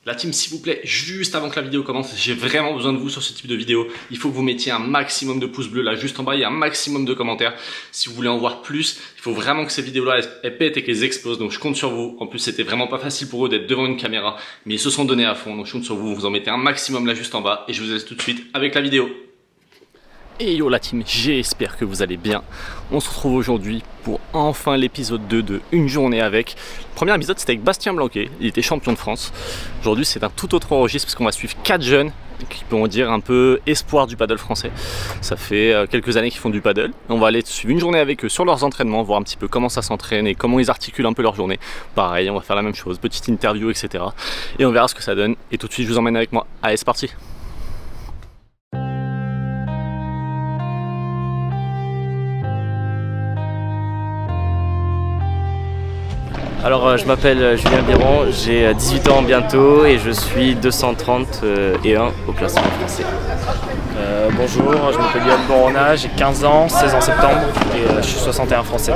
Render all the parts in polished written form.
La team, s'il vous plaît, juste avant que la vidéo commence, j'ai vraiment besoin de vous sur ce type de vidéo. Il faut que vous mettiez un maximum de pouces bleus là, juste en bas, il y a un maximum de commentaires. Si vous voulez en voir plus, il faut vraiment que ces vidéos-là, elles pètent et qu'elles explosent. Donc je compte sur vous. En plus, c'était vraiment pas facile pour eux d'être devant une caméra, mais ils se sont donnés à fond. Donc je compte sur vous, vous en mettez un maximum là juste en bas et je vous laisse tout de suite avec la vidéo. Et yo la team, j'espère que vous allez bien. On se retrouve aujourd'hui pour enfin l'épisode 2 de Une journée avec. Le premier épisode c'était avec Bastien Blanquet, il était champion de France. Aujourd'hui c'est un tout autre registre parce qu'on va suivre 4 jeunes qui pourront dire un peu espoir du paddle français. Ça fait quelques années qu'ils font du paddle. On va aller suivre une journée avec eux sur leurs entraînements, voir un petit peu comment ça s'entraîne et comment ils articulent un peu leur journée. Pareil, on va faire la même chose, petite interview, etc. Et on verra ce que ça donne. Et tout de suite je vous emmène avec moi. Allez, c'est parti! Alors je m'appelle Julien Biron, j'ai 18 ans bientôt et je suis 230 et 1 au classement français. Bonjour, je m'appelle Yann Borona, j'ai 15 ans, 16 en septembre et je suis 61 français.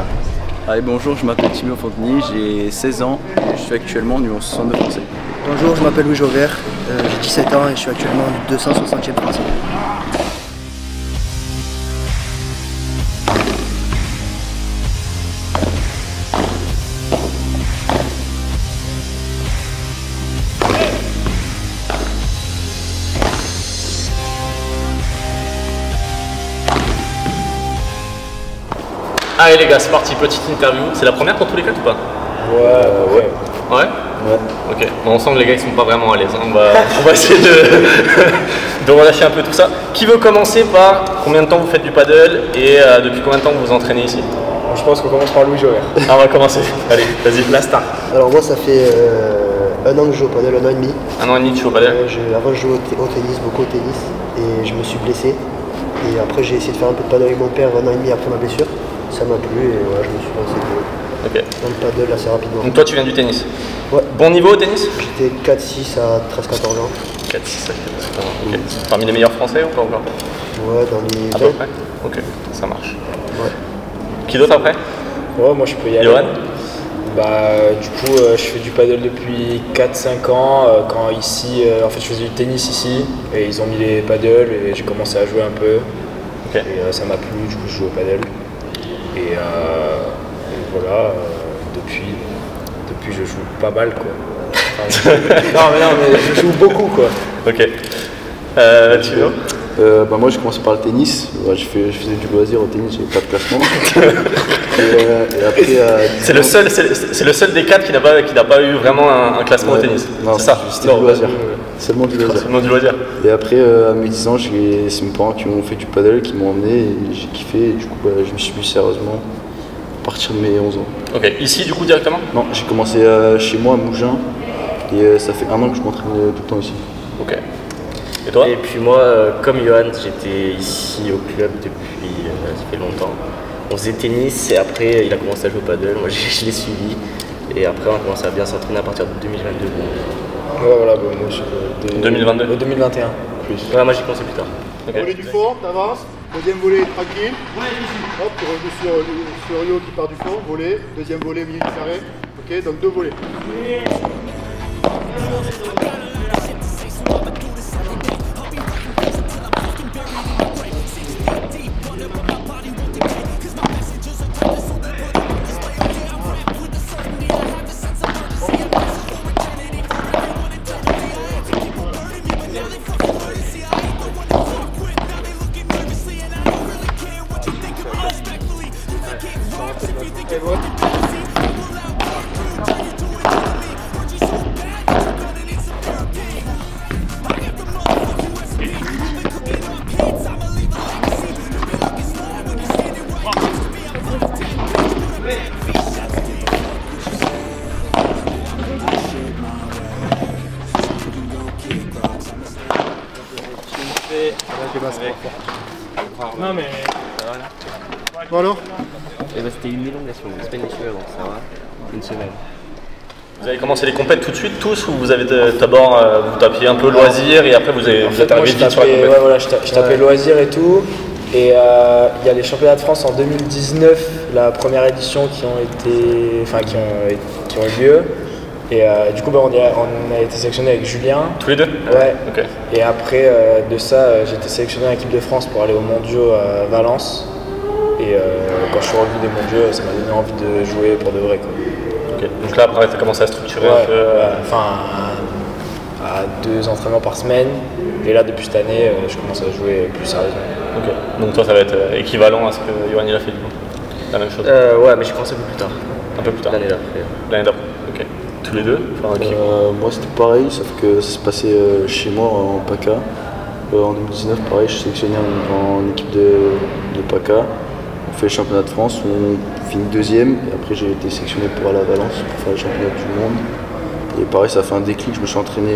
Allez, bonjour, je m'appelle Timur Fonteny, j'ai 16 ans et je suis actuellement numéro 62 français. Bonjour, je m'appelle Louis Jauvert, j'ai 17 ans et je suis actuellement 260e français. Allez les gars, c'est parti, petite interview. C'est la première pour tous les quatre ou pas? Ouais. Ouais. Ok, bon, ensemble les gars ils sont pas vraiment à l'aise. On va essayer de relâcher un peu tout ça. Qui veut commencer par combien de temps vous faites du paddle et depuis combien de temps vous vous entraînez ici? Je pense qu'on commence par Louis Jauvert. Ah, on va commencer. Allez, vas-y, la star. Alors moi ça fait un an que je joue au paddle, un an et demi. Un an et demi tu joues au paddle? Avant je jouais au tennis, beaucoup au tennis, et je me suis blessé. Et après j'ai essayé de faire un peu de paddle avec mon père un an et demi après ma blessure. Ça m'a plu et voilà, je me suis lancé dans le paddle assez rapidement. Donc toi tu viens du tennis? Ouais. Bon niveau au tennis? J'étais 4-6 à 13-14 ans. 4-6 à 14 ans, ok. Parmi les meilleurs français ou pas encore? Ouais, dans les... À peu près? Ok, ça marche. Ouais. Qui d'autre après? Ouais, moi je peux y aller. Johan? Du coup, je fais du paddle depuis 4-5 ans. Quand ici, en fait, je faisais du tennis ici et ils ont mis les paddles et j'ai commencé à jouer un peu. Okay. Et ça m'a plu, du coup, je joue au paddle. Et voilà, depuis je joue pas mal quoi. Enfin, non mais je joue beaucoup quoi. Ok. Tu veux? Moi j'ai commencé par le tennis, je faisais du loisir au tennis, j'avais pas de classement. et après, c'est le seul des quatre qui n'a pas eu vraiment un classement au tennis. Non, c'est ça. C'était du loisir. Seulement du loisir. Seulement du loisir. Et après à mes 10 ans, c'est mes parents qui m'ont fait du paddle, qui m'ont emmené et j'ai kiffé et du coup je me suis mis sérieusement à partir de mes 11 ans. Ok, ici du coup directement? Non, j'ai commencé chez moi à Mougins et ça fait un an que je m'entraîne tout le temps ici. Ok. Et toi? Et puis moi, comme Johan, j'étais ici au club depuis ça fait longtemps. On faisait tennis et après il a commencé à jouer au paddle, moi je l'ai suivi. Et après on a commencé à bien s'entraîner à partir de 2022. Ouais voilà, moi je suis 2022 2021 plus. Ouais, moi j'ai commencé plus tard. Okay. Volet du fond, t'avances. Deuxième volet tranquille. Hop, tu reviens sur Yo qui part du fond, volet. Deuxième volet, milieu du carré. Ok, donc deux volets. Non mais... Bon alors? C'était une élongation, une péninsule avant, ça va, une semaine. Vous avez commencé les compètes tout de suite tous ou vous avez d'abord vous tapiez un peu loisir et après vous êtes arrivé vite sur la compète? Ouais, voilà, je tapais loisir et tout. Et il y a les championnats de France en 2019, la première édition qui ont eu lieu. Et du coup, on a été sélectionné avec Julien. Tous les deux? Ouais. Ok. Et après de ça, j'ai été sélectionné en équipe de France pour aller aux mondiaux à Valence. Et quand je suis revenu des mondiaux, ça m'a donné envie de jouer pour de vrai, quoi. Ok. Donc là, après, tu as commencé à structurer Ouais, un peu. enfin, à 2 entraînements par semaine. Et là, depuis cette année, je commence à jouer plus sérieusement. Ok. Donc toi, ça va être équivalent à ce que Yoann il a fait du coup. La même chose. Ouais, mais j'ai commencé un peu plus tard. Un peu plus tard. L'année d'après. L'année d'après. Ok. Tous les deux? Enfin, ok. Moi c'était pareil, sauf que ça se passait chez moi en PACA. En 2019, pareil, je suis sélectionné en équipe de PACA. On fait le championnat de France, on finit deuxième. Et après, j'ai été sélectionné pour aller à Valence pour faire le championnat du monde. Et pareil, ça a fait un déclic. Je me suis entraîné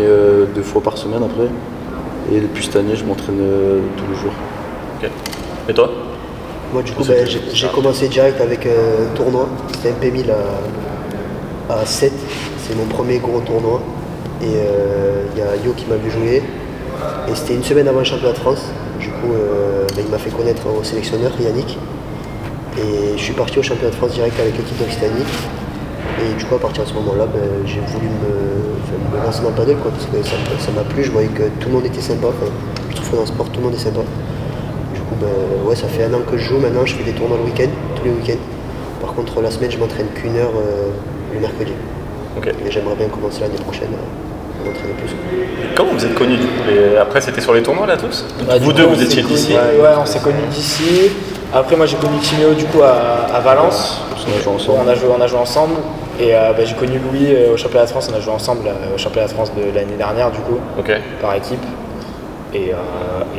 2 fois par semaine après. Et depuis cette année, je m'entraîne tous les jours. Ok. Et toi? Moi du coup j'ai commencé direct avec un tournoi, c'était un P1000 à 7, c'est mon premier gros tournoi. Et il y a Yo qui m'a vu jouer. Et c'était une semaine avant le championnat de France. Du coup il m'a fait connaître au sélectionneur Yannick. Et je suis parti au championnat de France direct avec l'équipe d'Occitanie. Et du coup à partir de ce moment-là, j'ai voulu me lancer dans le paddle parce que ça m'a plu, je voyais que tout le monde était sympa. Je trouve que dans le sport tout le monde est sympa. Ouais, ça fait 1 an que je joue maintenant, je fais des tournois le week-end, tous les week-ends. Par contre, la semaine, je m'entraîne qu'1 heure le mercredi. Okay. Et j'aimerais bien commencer l'année prochaine à m'entraîner plus. Comment vous êtes connus du coup? Après, c'était sur les tournois là tous? Vous deux, vous étiez d'ici? Ouais, on s'est connus d'ici. Après, moi j'ai connu Timéo du coup à Valence. On a joué ensemble. Et j'ai connu Louis au championnat de France, on a joué ensemble au championnat de France de l'année dernière du coup, par équipe. Et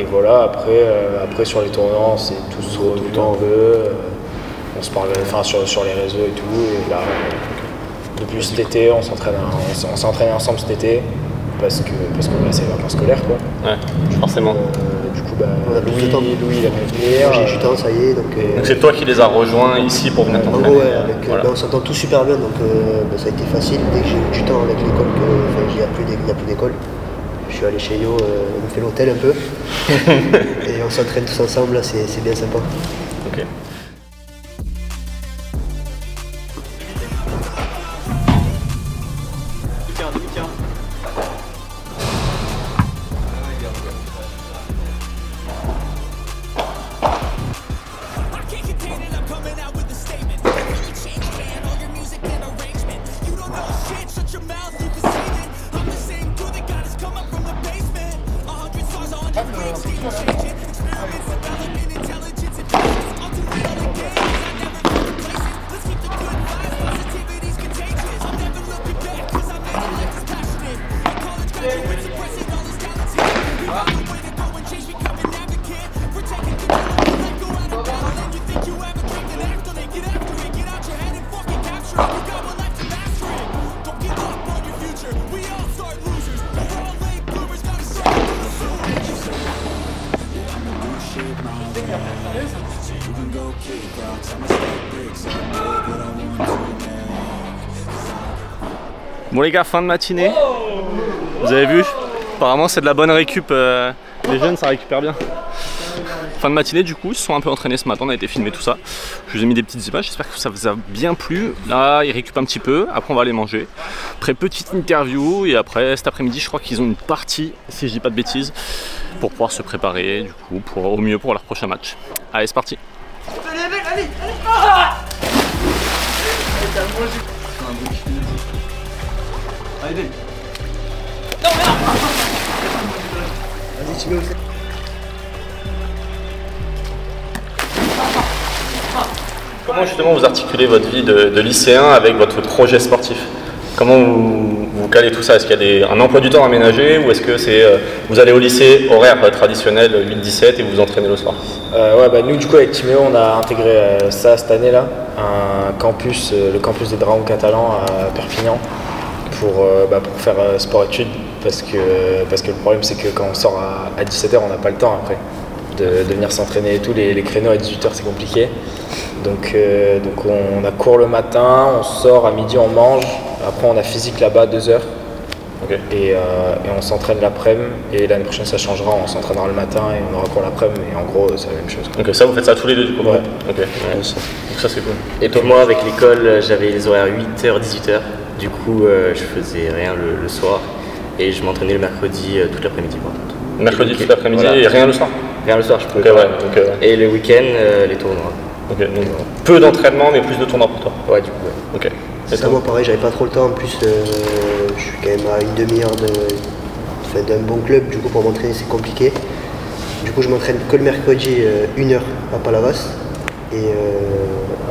voilà, après sur les tournois, on s'est tous revus un peu, on se parle sur les réseaux et tout. Et là, depuis cet été, on s'est entraîné ensemble cet été parce que c'est les vacances scolaires quoi. Ouais, forcément. Du coup, on a plus de temps. Louis il a pu venir. J'ai du temps, ça y est. Donc c'est toi qui les as rejoints ici pour venir t'entraîner? Ouais, on s'entend tous super bien, donc ça a été facile. Dès que j'ai eu du temps avec l'école, il n'y a plus d'école. Je suis allé chez Yo, on me fait l'hôtel un peu. Et on s'entraîne tous ensemble, là, c'est bien sympa. Ok. Bon les gars, fin de matinée. Vous avez vu? Apparemment c'est de la bonne récup. Les jeunes ça récupère bien. Fin de matinée du coup, ils se sont un peu entraînés ce matin, on a été filmer tout ça. Je vous ai mis des petites images, j'espère que ça vous a bien plu. Là ils récupèrent un petit peu, après on va aller manger. Après petite interview et après cet après-midi je crois qu'ils ont une partie, si je dis pas de bêtises, pour pouvoir se préparer du coup au mieux pour leur prochain match. Allez c'est parti. Allez, non mais non. Vas-y Timéo. Comment justement vous articulez votre vie de lycéen avec votre projet sportif? Comment vous calez tout ça? Est-ce qu'il y a un emploi du temps aménagé ou est-ce que c'est vous allez au lycée horaire traditionnel 8-17 et vous vous entraînez le soir? Nous du coup avec Timéo on a intégré ça cette année là, un campus, le campus des Dragons Catalans à Perpignan pour faire sport-études parce que le problème c'est que quand on sort à 17h on n'a pas le temps après de venir s'entraîner et tout, les créneaux à 18h c'est compliqué. Donc on a cours le matin, on sort à midi, on mange, après on a physique là-bas 2 heures. Okay. Et on s'entraîne l'après-midi et l'année prochaine ça changera, on s'entraînera le matin et on aura cours l'après-midi et en gros c'est la même chose. Donc ça vous faites ça tous les deux du coup? Ouais. Ok. Ouais. Donc ça c'est cool. Et puis moi avec l'école j'avais les horaires 8h, 18h Du coup, je faisais rien le soir et je m'entraînais le mercredi toute l'après-midi par contre. Mercredi toute l'après-midi Voilà. et rien le soir? Rien le soir, je peux Ok, pas. ouais, donc, Et le week-end, les tournois. ok, donc peu d'entraînement mais plus de tournois pour toi. Ouais, du coup, ouais. Ok. Et Ça, toi? moi, pareil, j'avais pas trop le temps. En plus, je suis quand même à une demi-heure d'un bon club. Du coup, pour m'entraîner, c'est compliqué. Du coup, je m'entraîne que le mercredi, 1 heure à Palavas. Et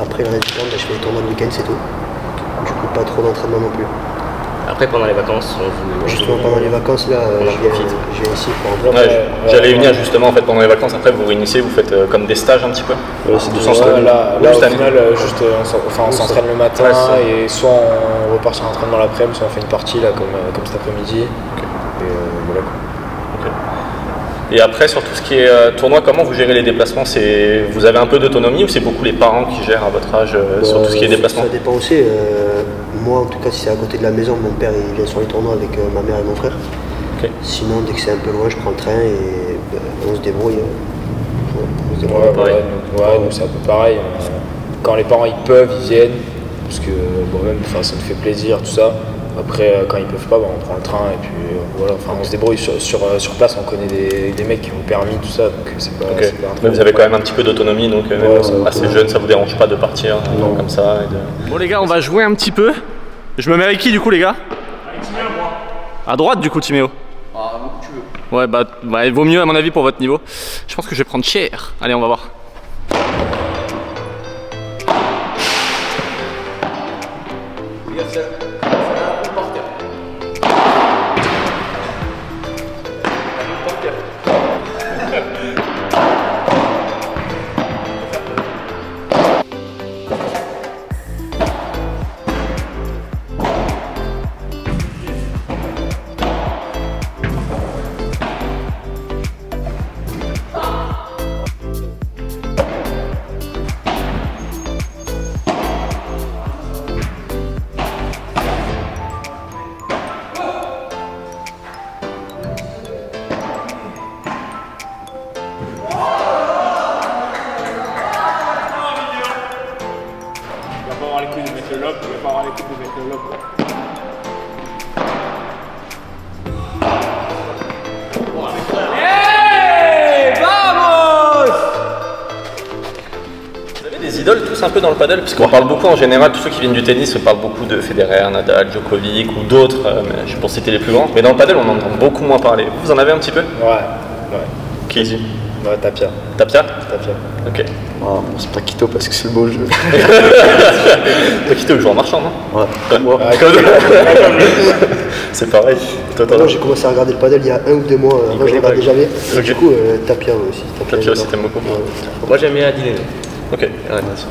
après, le reste du temps, je fais les tournois le week-end, c'est tout. Du coup, pas trop d'entraînement non plus. Après, pendant les vacances, on joue. Justement, pendant les vacances, là, On en je profite. viens ici pour en Ouais, j'allais y venir justement en fait pendant les vacances. Après, vous réunissez, vous faites comme des stages un petit peu. C'est du Sans sens. stade. Là, Ou au cette année. final, juste, on s'entraîne le matin Ouais, c'est ça. et soit on repart sur l'entraînement l'après-midi, soit on fait une partie là, comme cet après-midi. Et voilà quoi. Et après, sur tout ce qui est tournoi, comment vous gérez les déplacements? Vous avez un peu d'autonomie ou c'est beaucoup les parents qui gèrent à votre âge sur tout ce qui est déplacement? Ça dépend aussi. Moi, en tout cas, si c'est à côté de la maison, mon père il vient sur les tournois avec ma mère et mon frère. Ok. Sinon, dès que c'est un peu loin, je prends le train et on se débrouille. On se débrouille. Ouais, voilà, nous c'est un peu pareil. Quand les parents ils peuvent, ils viennent. Parce que bon, même, ça nous fait plaisir, tout ça. Après, quand ils peuvent pas, on prend le train et puis voilà. Enfin, on se débrouille sur place. On connaît des mecs qui ont le permis, tout ça. Donc c'est pas. Ok. c'est pas un Mais vous truc. avez quand même un petit peu d'autonomie, donc même Ouais, ça va. assez jeune, ça vous dérange pas de partir comme ça Bon les gars, on va jouer un petit peu. Je me mets avec qui du coup les gars? Avec Timéo, moi. À droite du coup Timéo. Ah, où tu veux. Ouais bah il vaut mieux à mon avis pour votre niveau. Je pense que je vais prendre cher. Allez, on va voir. Il va pas avoir les couilles de mettre le lob, il va pas avoir les couilles de mettre le lob. Vous avez des idoles tous un peu dans le paddle? Puisqu'on parle beaucoup en général, tous ceux qui viennent du tennis, on parle beaucoup de Federer, Nadal, Djokovic ou d'autres, mais je pense citer les plus grands. Mais dans le paddle, on en entend beaucoup moins parler. Vous en avez un petit peu? Ouais. Qui? Ouais, Tapia. Tapia? Tapia. Ok. Ah, bon, c'est pas Quito parce que c'est le beau jeu. Toi qui t'es joueur marchand, non? Ouais, moi. C'est pareil. Toi, t'en Moi, as? j'ai commencé à regarder le paddle il y a 1 ou 2 mois. Moi, je ne regardais jamais. Et Ok. du coup, Tapia aussi. Tapia aussi, t'aimes beaucoup? Ouais. Moi, j'aime bien dîner. Ok.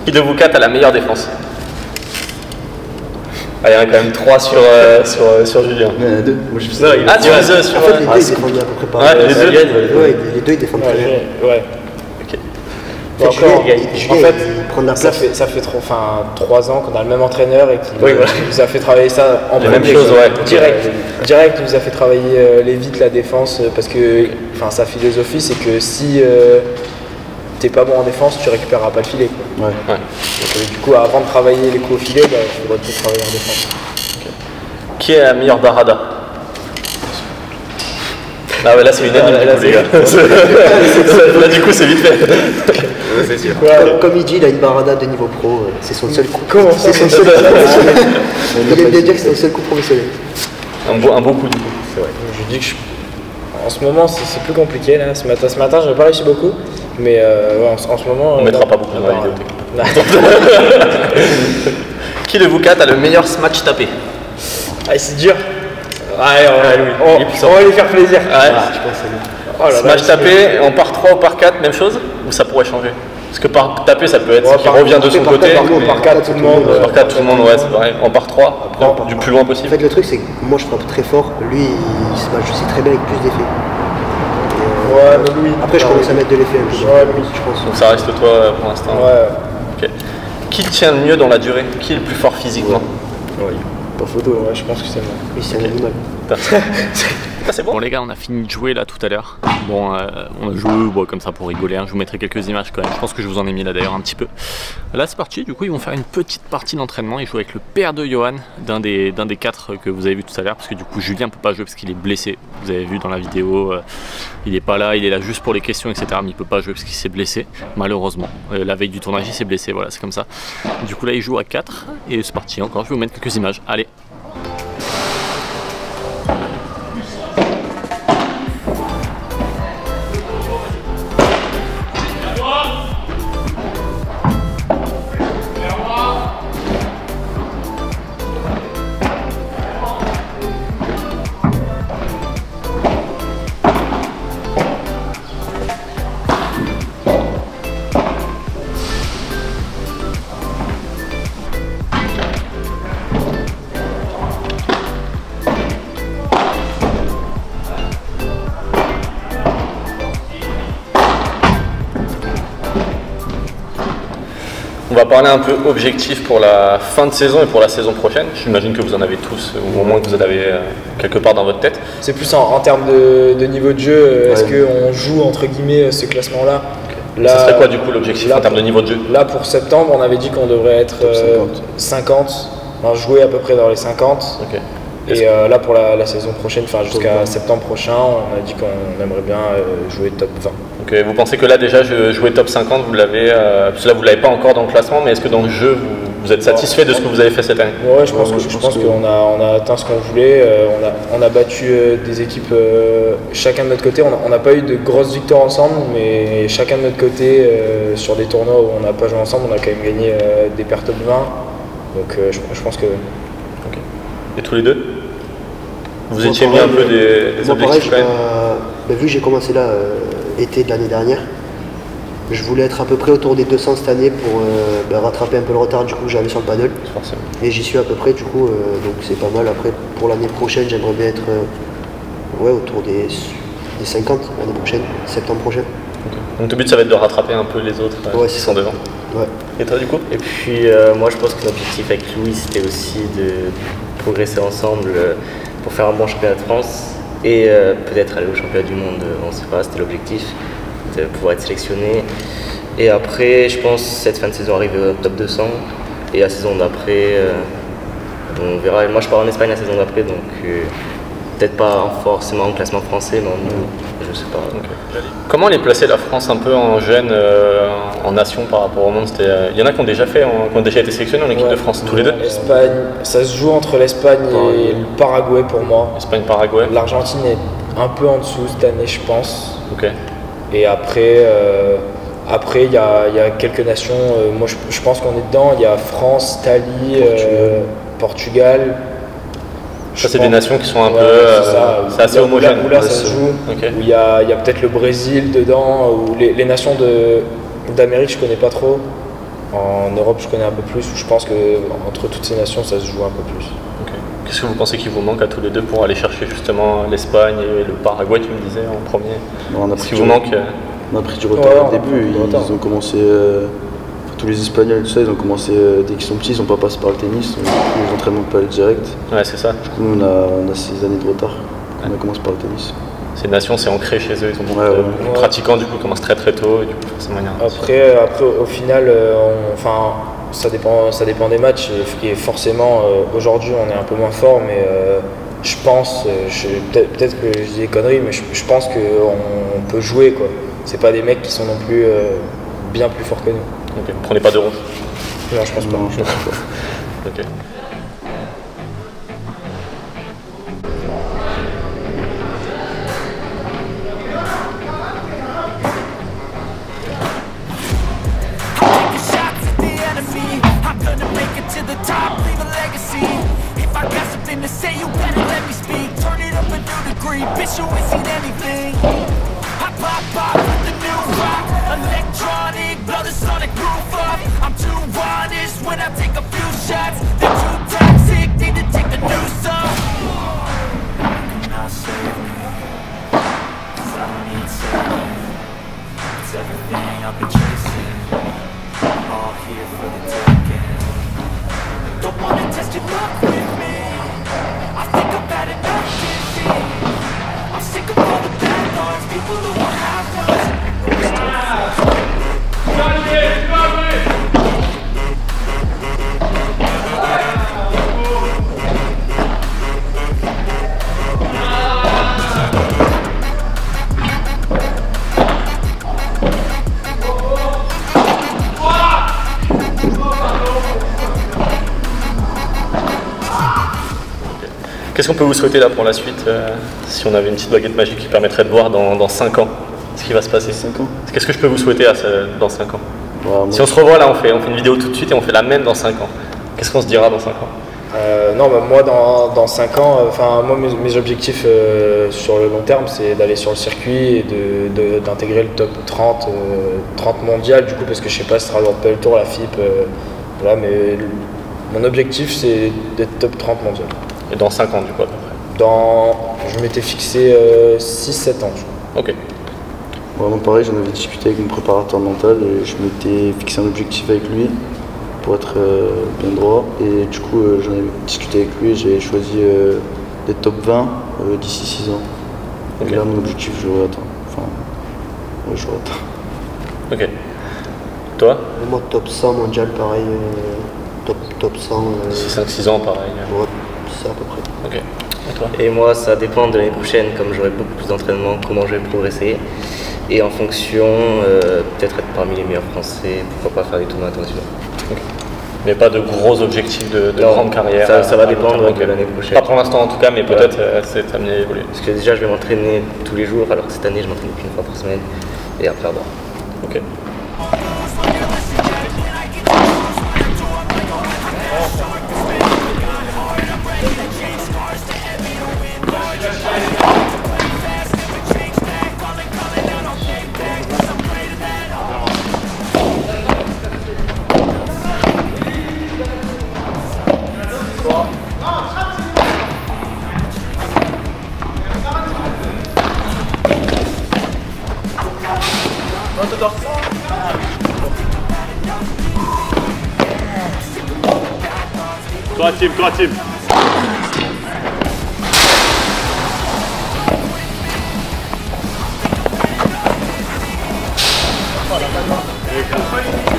Qui de vous quatre a la meilleure défense? Ah, il y en a quand même 3 sur Julien. Il y en a deux. Moi, je fais Non, ça. il- Ah, tu les as sur. En fait, les deux, Ah, ils défendent à peu près pareil. Ouais, les deux. Ouais, les deux, ils défendent très bien. Ouais. Ok. En fait, Encore, Julien, en fait, il prend de la ça place. fait 3 ans qu'on a le même entraîneur et qui Oui, voilà. nous a fait travailler ça en Les premier, mêmes choses, quoi. ouais. Direct, il nous a fait travailler les vites, la défense, parce que sa philosophie c'est que si t'es pas bon en défense, tu récupéreras pas le filet. Quoi. Ouais. Ouais. Donc, du coup, avant de travailler les coups au filet, il faudrait peut-être travailler en défense. Qui est la meilleure barada? Ah ouais, là c'est unanime du coup, les gars. Là du coup c'est vite fait. C'est sûr. Comme il dit, il a une barada de niveau pro. C'est son seul coup. Comment ça, C'est son seul coup professionnel. Il aime bien dire que c'est son seul coup professionnel. Un beau coup du coup. Je dis que en ce moment c'est plus compliqué là. Ce matin j'avais pas réussi beaucoup, mais ouais, en ce moment On mettra là, pas beaucoup dans la vidéo. Non. Qui de vous quatre a le meilleur smash tapé? Ah, c'est dur. Ouais, il est puissant. on va lui faire plaisir. Ouais. Je pense à lui. Oh là là, Smash c'est- tapé en par 3 ou par 4, même chose? Ou ça pourrait changer? Parce que par taper ça peut être Ouais, qui par- revient de son par côté. quatre, par mais- contre, par 4 tout le monde. Par 4 tout le monde, ouais c'est pareil. En par 3, Par- du plus loin En possible. fait, le truc, c'est que moi, je frappe très fort. Lui, il se match aussi très bien avec plus d'effets. Et, Ouais, mais Louis. Après, je commence à mettre de l'effet un peu. Ouais, Louis. Je pense. Donc ça reste toi pour l'instant. Ouais. Ok. Qui tient le mieux dans la durée? Qui est le plus fort physiquement? Pas photo. Ouais, je pense que c'est moi. Oui, c'est un animal. c'est bon. Bon les gars, on a fini de jouer là tout à l'heure. Bon, on a joué comme ça pour rigoler, hein. Je vous mettrai quelques images quand même. Je pense que je vous en ai mis là d'ailleurs un petit peu. Là c'est parti, du coup ils vont faire une petite partie d'entraînement. Ils jouent avec le père de Johan, d'un des 4 que vous avez vu tout à l'heure. Parce que du coup Julien peut pas jouer parce qu'il est blessé. Vous avez vu dans la vidéo, il est pas là, il est là juste pour les questions etc. Mais il peut pas jouer parce qu'il s'est blessé, malheureusement. La veille du tournage il s'est blessé, voilà c'est comme ça. Du coup là il joue à 4 et c'est parti encore. Je vais vous mettre quelques images, allez. On va parler un peu objectif pour la fin de saison et pour la saison prochaine. J'imagine que vous en avez tous, ou au moins que vous en avez quelque part dans votre tête. C'est plus en termes de niveau de jeu, est-ce qu'on joue entre guillemets ce classement-là? Là, ça serait quoi du coup l'objectif en termes de niveau de jeu? Là pour septembre, on avait dit qu'on devrait être 50. On va jouer à peu près dans les 50. Okay. Et là pour la saison prochaine, enfin jusqu'à septembre prochain, on a dit qu'on aimerait bien jouer top 20. Ok, vous pensez que là déjà jouer top 50, vous l'avez, parce que là vous l'avez pas encore dans le classement, mais est-ce que dans le jeu vous êtes satisfait de ce que vous avez fait cette année? Ouais, je pense qu'on a atteint ce qu'on voulait. On a battu des équipes chacun de notre côté. On n'a pas eu de grosses victoires ensemble, mais chacun de notre côté sur des tournois où on n'a pas joué ensemble, on a quand même gagné des paires top 20. Donc je pense que. Okay. Et tous les deux? Vous étiez mis un peu des objectifs quand même? Vu que j'ai commencé là été de l'année dernière, je voulais être à peu près autour des 200 cette année pour rattraper un peu le retard du coup que j'avais sur le paddle. Forcément. Et j'y suis à peu près du coup, donc c'est pas mal. Après pour l'année prochaine j'aimerais bien être autour des 50 l'année prochaine, septembre prochain. Okay. Donc ton but ça va être de rattraper un peu les autres qui sont devant. Ouais. Et toi du coup? Et puis moi je pense que l'objectif avec Louis c'était aussi de progresser ensemble pour faire un bon championnat de France et peut-être aller au championnat du monde, on ne sait pas, c'était l'objectif, de pouvoir être sélectionné. Et après je pense cette fin de saison arrive au top 200 et la saison d'après on verra. Moi je pars en Espagne la saison d'après donc peut-être pas forcément en classement français mais je sais pas. Okay. Comment les placer la France un peu en jeune, en nation par rapport au monde? Il y en a qui ont déjà fait, qui ont déjà été sélectionnés en équipe de France, tous les deux? L'Espagne, ça se joue entre l'Espagne et le Paraguay pour moi. Espagne-Paraguay. L'Argentine est un peu en dessous cette année je pense. Ok. Et après il y a quelques nations, moi je pense qu'on est dedans, il y a France, Italie, Portugal. Ça c'est des nations qui sont un peu, c'est assez homogène. Où là ça se joue, okay. Où il y a peut-être le Brésil dedans, ou les nations d'Amérique je connais pas trop. En Europe je connais un peu plus, je pense qu'entre toutes ces nations ça se joue un peu plus. Okay. Qu'est-ce que vous pensez qu'il vous manque à tous les deux pour aller chercher justement l'Espagne et le Paraguay, tu me disais en premier? Qu'est-ce qui vous manque? On a pris du retard au début, ils ont commencé, tous les Espagnols tout ça, ils ont commencé dès qu'ils sont petits, ils n'ont pas passé par le tennis, les entraînements pas aller direct. Ouais c'est ça. Du coup on a 6 années de retard, on a commencé par le tennis. Ces nations c'est ancré chez eux, ils ont beaucoup de pratiquants, du coup ils commencent très tôt et du coup forcément il y a un Après au final, ça dépend des matchs et forcément aujourd'hui on est un peu moins fort mais je pense, peut-être que je dis des conneries mais je pense qu'on peut jouer quoi. C'est pas des mecs qui sont non plus bien plus forts que nous. Ok, vous prenez pas de rouge? Non, je pense pas. Non, je pense pas. Ok. When I take a few shots, they're too toxic, need to take the news off. You cannot save me, 'cause I don't need saving. It's everything I've been chasing, all here for the taking. Don't wanna test your luck with me, I think I've had enough, dizzy. Qu'est-ce qu'on peut vous souhaiter là pour la suite, si on avait une petite baguette magique qui permettrait de voir dans 5 ans ce qui va se passer? 5 ans. Qu'est-ce que je peux vous souhaiter dans 5 ans? Ouais, si on se revoit là, on fait une vidéo tout de suite et on fait la même dans 5 ans. Qu'est-ce qu'on se dira dans 5 ans? Non, bah, moi dans 5 ans, moi mes objectifs sur le long terme, c'est d'aller sur le circuit et d'intégrer le top 30 mondial, du coup, parce que je sais pas si ce sera World Padel Tour, la FIP, voilà, mais mon objectif c'est d'être top 30 mondial. Et dans 5 ans du coup à peu près? Je m'étais fixé 6-7 ans, je crois. Ok. Vraiment pareil, j'en avais discuté avec mon préparateur mental et je m'étais fixé un objectif avec lui pour être bien droit. Et du coup, j'en avais discuté avec lui et j'ai choisi d'être top 20 d'ici 6 ans. Okay. Et là, mon objectif, je l'aurais atteint. Enfin, ouais, je l'aurais atteint. Ok. Toi? Et moi, top 100 mondial, pareil. Top 100. 5-6 ans, pareil. Ouais, c'est à peu près. Ok. Et toi? Et moi, ça dépend de l'année prochaine, comme j'aurai beaucoup plus d'entraînement, comment je vais progresser. Et en fonction, peut-être être parmi les meilleurs Français, pourquoi pas faire des tournois internationaux. Okay. Mais pas de gros objectifs de Non, grande carrière? Ça va dépendre de l'année prochaine. Pas pour l'instant en tout cas, mais peut-être c'est amené à évoluer. Parce que déjà, je vais m'entraîner tous les jours, alors que cette année, je m'entraîne qu'une fois par semaine, et après, bon. Ok. Toi, Tim.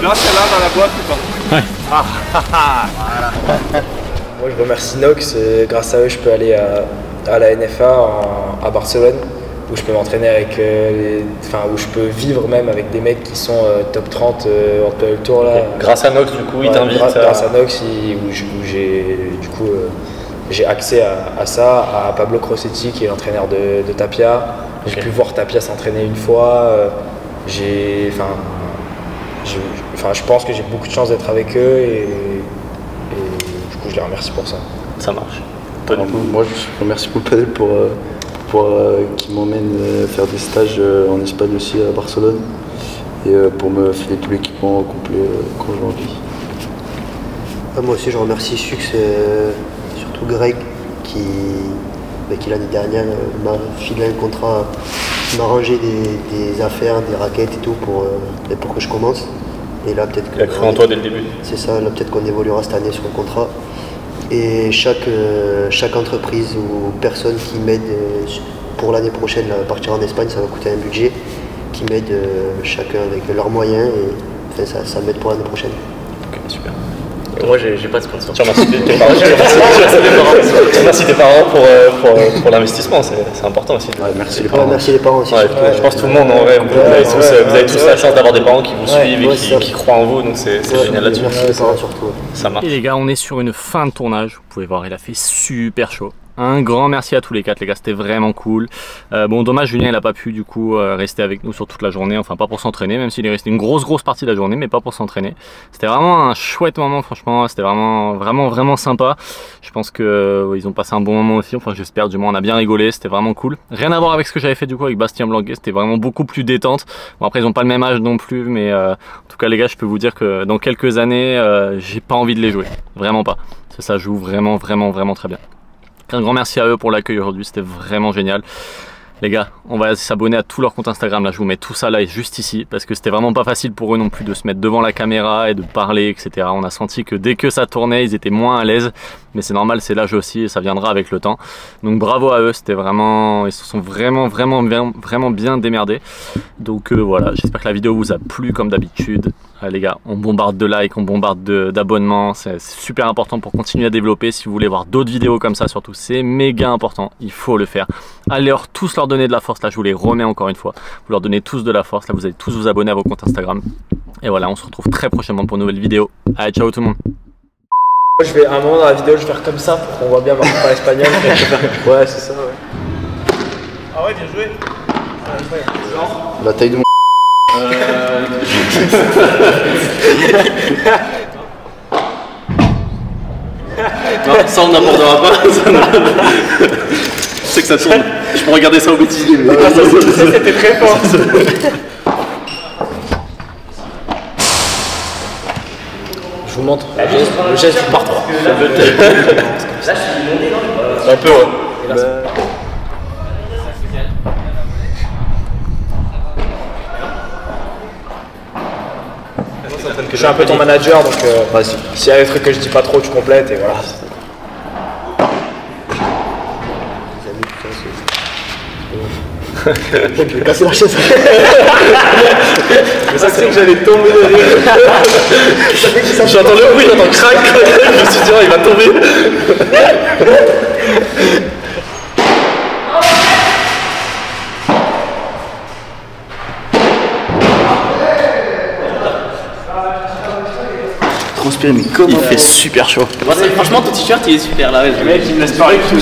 Là, c'est là dans la boîte ou pas? Ouais. Moi, je remercie Nox. Grâce à eux, je peux aller à la NFA à Barcelone, où je peux m'entraîner avec, où je peux vivre même avec des mecs qui sont top 30 World Padel Tour là. Okay. Grâce à Nox, du coup, il t'invite. Grâce à Nox, j'ai accès à ça, à Pablo Crossetti qui est l'entraîneur de Tapia. Okay. J'ai pu voir Tapia s'entraîner une fois. Je pense que j'ai beaucoup de chance d'être avec eux et du coup je les remercie pour ça. Ça marche. Moi je remercie mon padel pour qu'ils m'emmènent faire des stages en Espagne aussi à Barcelone et pour me filer tout l'équipement complet quand j'ai envie. Moi aussi je remercie Sux, surtout Greg qui l'année dernière m'a filé un contrat, m'a rangé des affaires, des raquettes et tout pour que je commence. Et là peut-être que. Il a cru en toi dès le début. C'est ça, là peut-être qu'on évoluera cette année sur le contrat. Et chaque entreprise ou personne qui m'aide pour l'année prochaine à partir en Espagne, ça va coûter un budget, qui m'aide chacun avec leurs moyens et ça m'aide pour l'année prochaine. Ok, super. Et moi, j'ai pas de sponsor. Tu remercies tes parents. Tu remercies tes parents pour l'investissement, c'est important aussi. Ouais, merci les parents. Merci les parents aussi. Ouais, je pense que tout le monde en vrai, vous avez tous la chance d'avoir des parents qui vous suivent et qui croient en vous, donc c'est génial là-dessus. Merci les parents surtout. Ça marche. Et les gars, on est sur une fin de tournage. Vous pouvez voir, il a fait super chaud. Un grand merci à tous les 4 les gars, c'était vraiment cool. Bon dommage Julien il a pas pu du coup rester avec nous sur toute la journée, enfin pas pour s'entraîner, même s'il est resté une grosse partie de la journée, mais pas pour s'entraîner. C'était vraiment un chouette moment franchement, c'était vraiment sympa. Je pense que ils ont passé un bon moment aussi, enfin j'espère, du moins on a bien rigolé, c'était vraiment cool. Rien à voir avec ce que j'avais fait du coup avec Bastien Blanquet, c'était vraiment beaucoup plus détente. Bon après ils ont pas le même âge non plus, mais en tout cas les gars je peux vous dire que dans quelques années j'ai pas envie de les jouer, vraiment pas. Ça joue vraiment très bien. Un grand merci à eux pour l'accueil aujourd'hui, c'était vraiment génial. Les gars, on va s'abonner à tous leurs comptes Instagram, là je vous mets tout ça là juste ici, parce que c'était vraiment pas facile pour eux non plus de se mettre devant la caméra et de parler, etc. On a senti que dès que ça tournait, ils étaient moins à l'aise, mais c'est normal, c'est l'âge aussi et ça viendra avec le temps. Donc bravo à eux, c'était vraiment, ils se sont vraiment bien démerdés. Donc voilà, j'espère que la vidéo vous a plu comme d'habitude. Les gars, on bombarde de likes, on bombarde d'abonnements, c'est super important pour continuer à développer. Si vous voulez voir d'autres vidéos comme ça, surtout, c'est méga important, il faut le faire. Allez tous leur donner de la force, là je vous les remets encore une fois. Vous leur donnez tous de la force, là vous allez tous vous abonner à vos comptes Instagram. Et voilà, on se retrouve très prochainement pour une nouvelle vidéo. Allez, ciao tout le monde. Je vais, à un moment dans la vidéo, je vais faire comme ça pour qu'on voit bien Marco parler espagnol. Ouais, c'est ça, ouais. Ah ouais, bien joué. La taille de mon... Non, ça on n'abordera pas. Je sais que ça tourne. Je peux regarder ça au bêtisier. Mais... C'était très fort. Je vous montre le geste du par 3. Un peu, ouais. Je suis un peu ton manager, donc s'il y a des trucs que je dis pas trop, tu complètes et voilà. Je vais casser la chaise. Mais ça, c'est que j'allais tomber de rire. J'entends le bruit, j'entends crac. Je me suis dit, oh, il va tomber. Transpiré, mais comment? Il fait super chaud. Franchement, ton t-shirt il est super là. Le mec, il me laisse pas répondre.